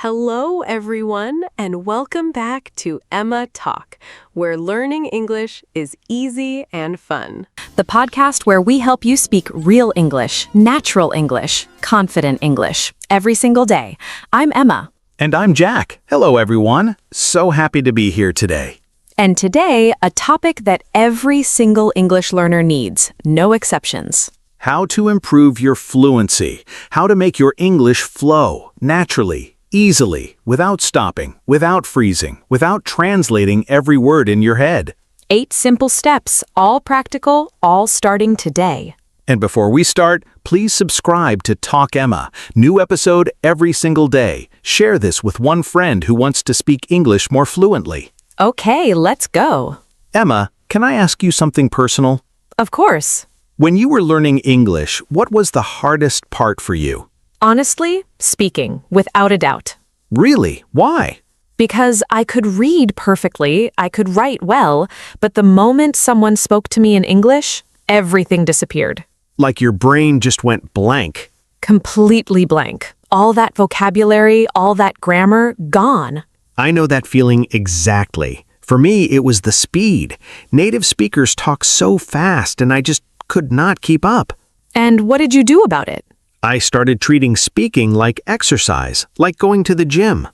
Hello, everyone, and welcome back to Emma Talk, where learning English is easy and fun. The podcast where we help you speak real English, natural English, confident English, every single day. I'm Emma. And I'm Jack. Hello, everyone. So happy to be here today. And today, a topic that every single English learner needs, no exceptions. How to improve your fluency. How to make your English flow naturally, easily, without stopping, without freezing, without translating every word in your head. 8 simple steps, all practical, all starting today. And before we start, please subscribe to Talk Emma. New episode every single day. Share this with one friend who wants to speak English more fluently. Okay, let's go. Emma, can I ask you something personal? Of course. When you were learning English, what was the hardest part for you? Honestly, speaking, without a doubt. Really? Why? Because I could read perfectly, I could write well, but the moment someone spoke to me in English, everything disappeared. Like your brain just went blank. Completely blank. All that vocabulary, all that grammar, gone. I know that feeling exactly. For me, it was the speed. Native speakers talk so fast and I just could not keep up. And what did you do about it? I started treating speaking like exercise, like going to the gym.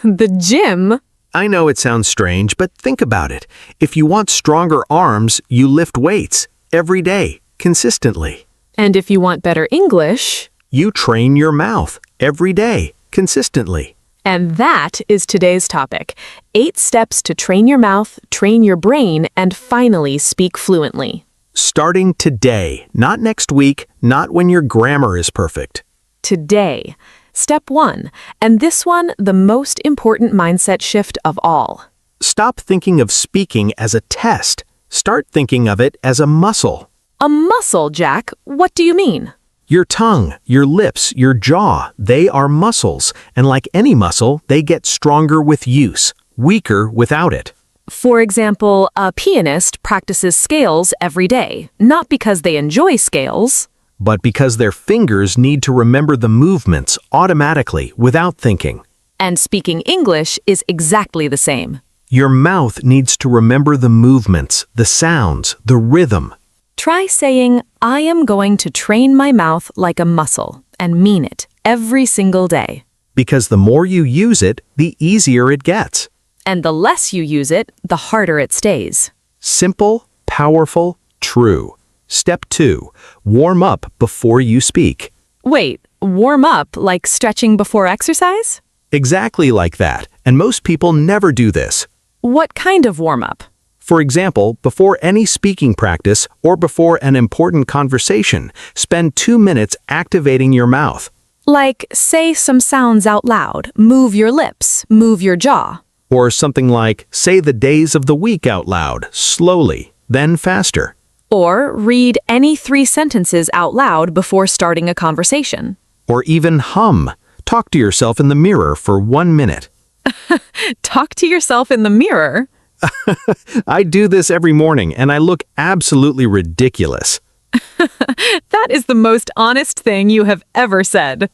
The gym? I know it sounds strange, but think about it. If you want stronger arms, you lift weights every day, consistently. And if you want better English, You train your mouth every day, consistently. and that is today's topic. 8 steps to train your mouth, train your brain, and finally speak fluently. Starting today, not next week, not when your grammar is perfect. Today. Step 1, and this one, the most important mindset shift of all. Stop thinking of speaking as a test. Start thinking of it as a muscle. A muscle, Jack. What do you mean? Your tongue, your lips, your jaw, they are muscles, and like any muscle, they get stronger with use, weaker without it. For example, a pianist practices scales every day, not because they enjoy scales. But because their fingers need to remember the movements automatically without thinking. And speaking English is exactly the same. Your mouth needs to remember the movements, the sounds, the rhythm. Try saying, I am going to train my mouth like a muscle, and mean it every single day. Because the more you use it, the easier it gets. And the less you use it, the harder it stays. Simple, powerful, true. Step 2. Warm up before you speak. Wait, warm up like stretching before exercise? Exactly like that, and most people never do this. What kind of warm up? For example, before any speaking practice or before an important conversation, spend 2 minutes activating your mouth. Like, say some sounds out loud, move your lips, move your jaw. Or something like, say the days of the week out loud, slowly, then faster. Or read any 3 sentences out loud before starting a conversation. Or even hum. Talk to yourself in the mirror for 1 minute. Talk to yourself in the mirror. I do this every morning and I look absolutely ridiculous. That is the most honest thing you have ever said.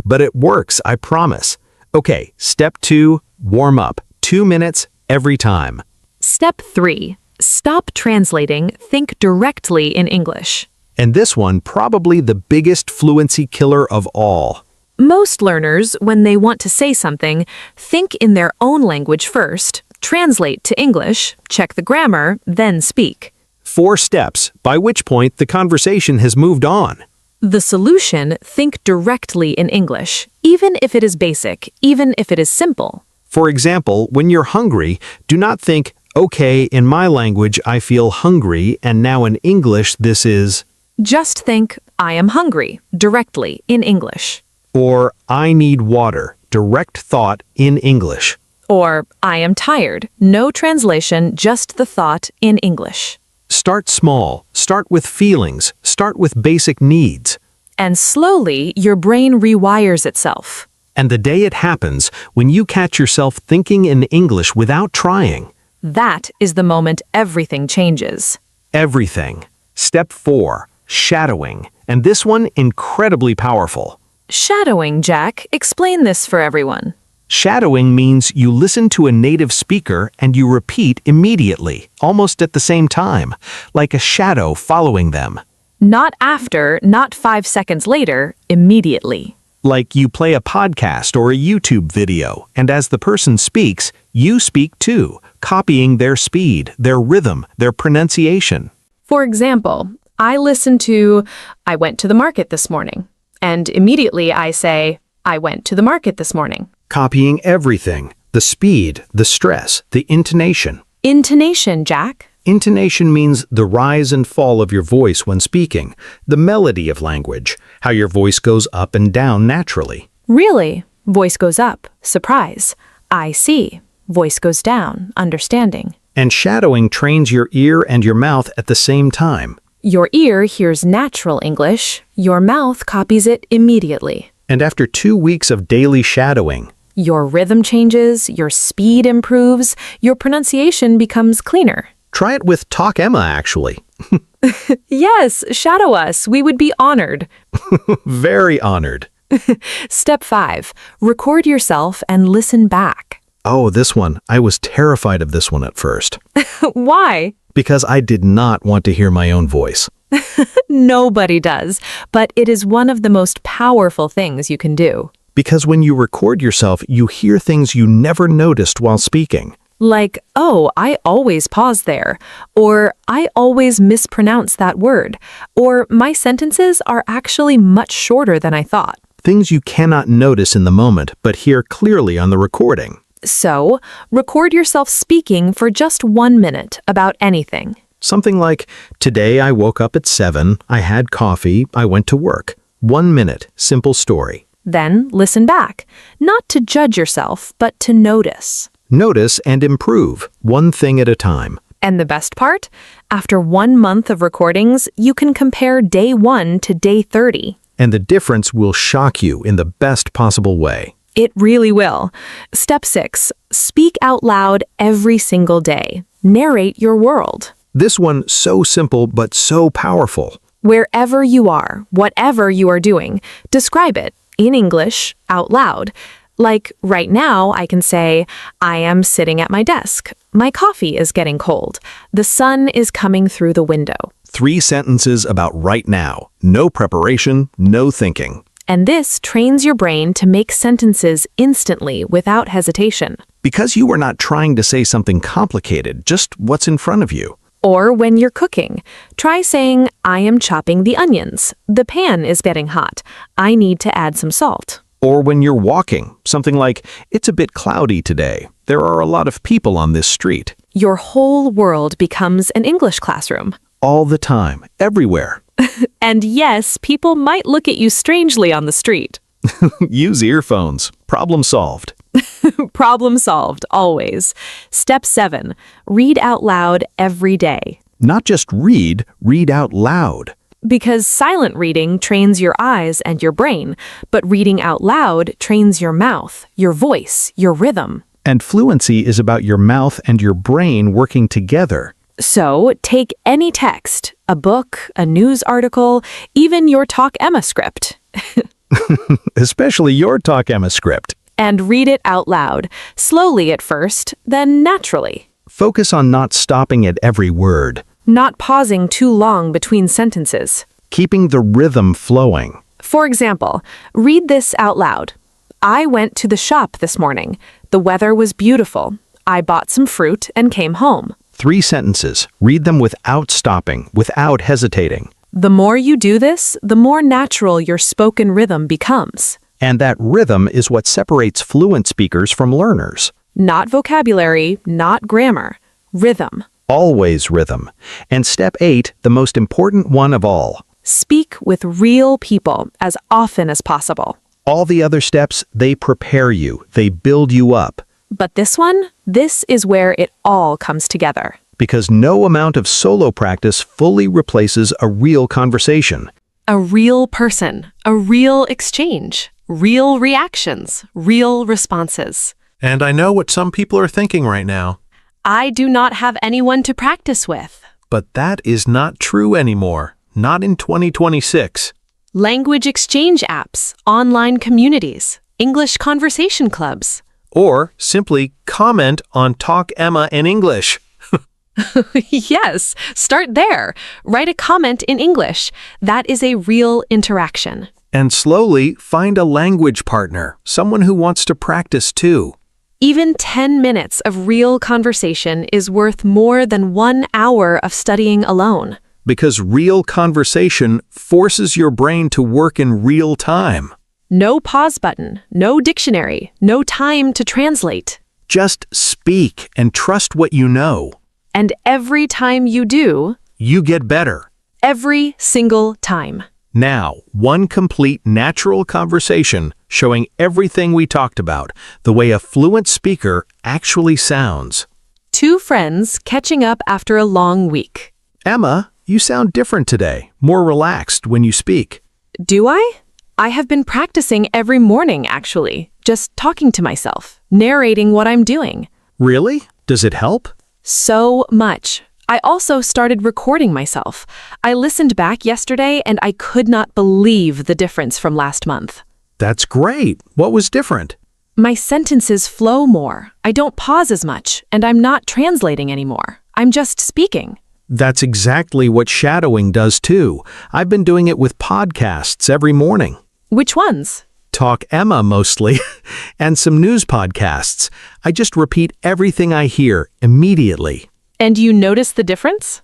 But it works, I promise. Okay, step 2, warm up. 2 minutes every time. Step 3. Stop translating, think directly in English. And this one, probably the biggest fluency killer of all. Most learners, when they want to say something, think in their own language first, translate to English, check the grammar, then speak. 4 steps, by which point the conversation has moved on. The solution, think directly in English, even if it is basic, even if it is simple. For example, when you're hungry, do not think, okay, in my language I feel hungry, and now in English this is... Just think, I am hungry, directly in English. Or, I need water, direct thought in English. Or, I am tired, no translation, just the thought in English. Start small, start with feelings, start with basic needs. And slowly, your brain rewires itself. And the day it happens, when you catch yourself thinking in English without trying. That is the moment everything changes. Everything. Step 4, shadowing. And this one, incredibly powerful. Shadowing, Jack. Explain this for everyone. Shadowing means you listen to a native speaker and you repeat immediately, almost at the same time, like a shadow following them. Not after, not 5 seconds later, immediately. Like you play a podcast or a YouTube video, and as the person speaks, you speak too, copying their speed, their rhythm, their pronunciation. For example, I listen to, I went to the market this morning. And immediately I say, I went to the market this morning. Copying everything, the speed, the stress, the intonation. Intonation, Jack. Intonation means the rise and fall of your voice when speaking, the melody of language, how your voice goes up and down naturally. Really? Voice goes up, surprise. I see. Voice goes down, understanding. And shadowing trains your ear and your mouth at the same time. Your ear hears natural English. Your mouth copies it immediately. And after 2 weeks of daily shadowing, your rhythm changes, your speed improves, your pronunciation becomes cleaner. try it with Talk Emma, actually. Yes, shadow us. We would be honored. Very honored. Step 5. Record yourself and listen back. Oh, this one. I was terrified of this one at first. Why? Because I did not want to hear my own voice. Nobody does, but it is one of the most powerful things you can do. Because when you record yourself, you hear things you never noticed while speaking. Like, oh, I always pause there, or I always mispronounce that word, or my sentences are actually much shorter than I thought. Things you cannot notice in the moment, but hear clearly on the recording. So, record yourself speaking for just 1 minute about anything. Something like, today I woke up at 7, I had coffee, I went to work. 1 minute, simple story. Then listen back, not to judge yourself, but to notice. Notice and improve, one thing at a time. And the best part? After 1 month of recordings, you can compare day 1 to day 30. And the difference will shock you in the best possible way. It really will. Step 6. Speak out loud every single day. Narrate your world. This one so simple but so powerful. Wherever you are, whatever you are doing, describe it in English out loud. Like right now, I can say, I am sitting at my desk. My coffee is getting cold. The sun is coming through the window. 3 sentences about right now. No preparation, no thinking. And this trains your brain to make sentences instantly without hesitation. Because you are not trying to say something complicated, just what's in front of you. Or when you're cooking, try saying, I am chopping the onions. The pan is getting hot. I need to add some salt. Or when you're walking, something like, it's a bit cloudy today. There are a lot of people on this street. Your whole world becomes an English classroom. All the time, everywhere. And yes, people might look at you strangely on the street. Use earphones. Problem solved. Problem solved, always. Step 7. Read out loud every day. Not just read, read out loud. Because silent reading trains your eyes and your brain, but reading out loud trains your mouth, your voice, your rhythm. And fluency is about your mouth and your brain working together. So, take any text, a book, a news article, even your Talk Emma script. Especially your Talk Emma script. And read it out loud, slowly at first, then naturally. Focus on not stopping at every word. Not pausing too long between sentences. Keeping the rhythm flowing. For example, read this out loud. I went to the shop this morning. The weather was beautiful. I bought some fruit and came home. 3 sentences. Read them without stopping, without hesitating. The more you do this, the more natural your spoken rhythm becomes. And that rhythm is what separates fluent speakers from learners. Not vocabulary, not grammar. Rhythm. Always rhythm. And step 8, the most important one of all. Speak with real people as often as possible. All the other steps, they prepare you. They build you up. But this is where it all comes together. Because no amount of solo practice fully replaces a real conversation. A real person, a real exchange, real reactions, real responses. And I know what some people are thinking right now. I do not have anyone to practice with. But that is not true anymore. Not in 2026. language exchange apps, online communities, English conversation clubs. Or simply comment on Talk Emma in English. Yes, start there. Write a comment in English. That is a real interaction. And slowly find a language partner, someone who wants to practice too. Even 10 minutes of real conversation is worth more than 1 hour of studying alone. Because real conversation forces your brain to work in real time. No pause button, no dictionary, no time to translate. Just speak and trust what you know. And every time you do, You get better. every single time. Now, one complete natural conversation showing everything we talked about, the way a fluent speaker actually sounds. 2 friends catching up after a long week. Emma, you sound different today, more relaxed when you speak. Do I? I have been practicing every morning, actually, just talking to myself, narrating what I'm doing. Really? Does it help? So much. I also started recording myself. I listened back yesterday and I could not believe the difference from last month. That's great. What was different? My sentences flow more. I don't pause as much, and I'm not translating anymore. I'm just speaking. That's exactly what shadowing does too. I've been doing it with podcasts every morning. Which ones? Talk Emma mostly, and some news podcasts. I just repeat everything I hear immediately. And you notice the difference?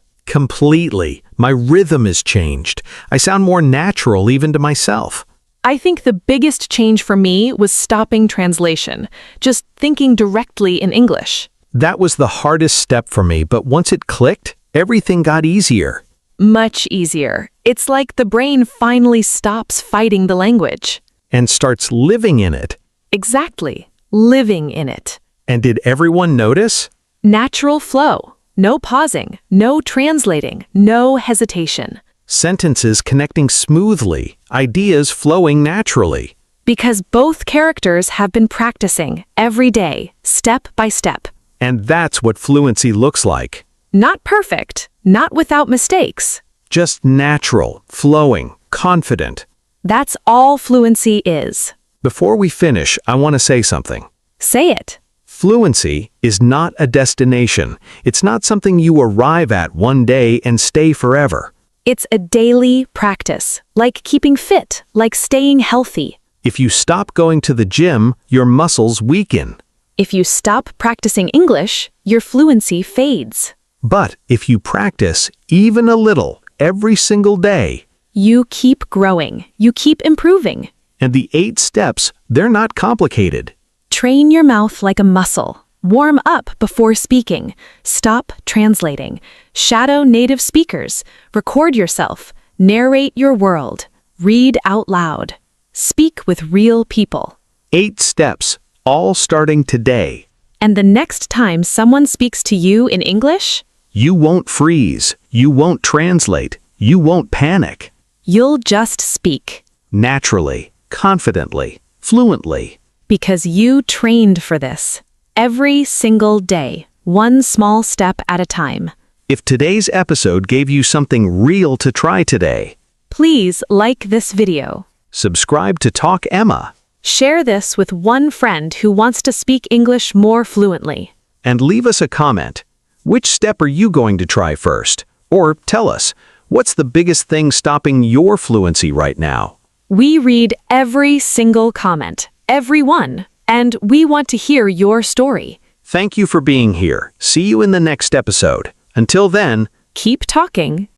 Completely. My rhythm is changed. I sound more natural even to myself. I think the biggest change for me was stopping translation, just thinking directly in English. That was the hardest step for me, but once it clicked, everything got easier. Much easier. It's like the brain finally stops fighting the language. And starts living in it. Exactly. Living in it. And did everyone notice? Natural flow. No pausing. No translating. No hesitation. Sentences connecting smoothly, ideas flowing naturally. Because both characters have been practicing every day, step by step. And that's what fluency looks like. Not perfect, not without mistakes. Just natural, flowing, confident. That's all fluency is. Before we finish, I want to say something. Say it. Fluency is not a destination. It's not something you arrive at one day and stay forever. It's a daily practice, like keeping fit, like staying healthy. If you stop going to the gym, your muscles weaken. If you stop practicing English, your fluency fades. But if you practice even a little every single day, You keep growing. You keep improving. and the 8 steps, they're not complicated. Train your mouth like a muscle. Warm up before speaking. Stop translating. Shadow native speakers. Record yourself. Narrate your world. Read out loud. Speak with real people. 8 steps, all starting today. And the next time someone speaks to you in English, You won't freeze. You won't translate. You won't panic. you'll just speak. Naturally, confidently, fluently. Because you trained for this. Every single day. One small step at a time. If today's episode gave you something real to try today, Please like this video. subscribe to Talk Emma Share this with one friend who wants to speak English more fluently. and leave us a comment. Which step are you going to try first? Or tell us, what's the biggest thing stopping your fluency right now? We read every single comment, every one, and we want to hear your story. Thank you for being here. See you in the next episode. Until then, Keep talking,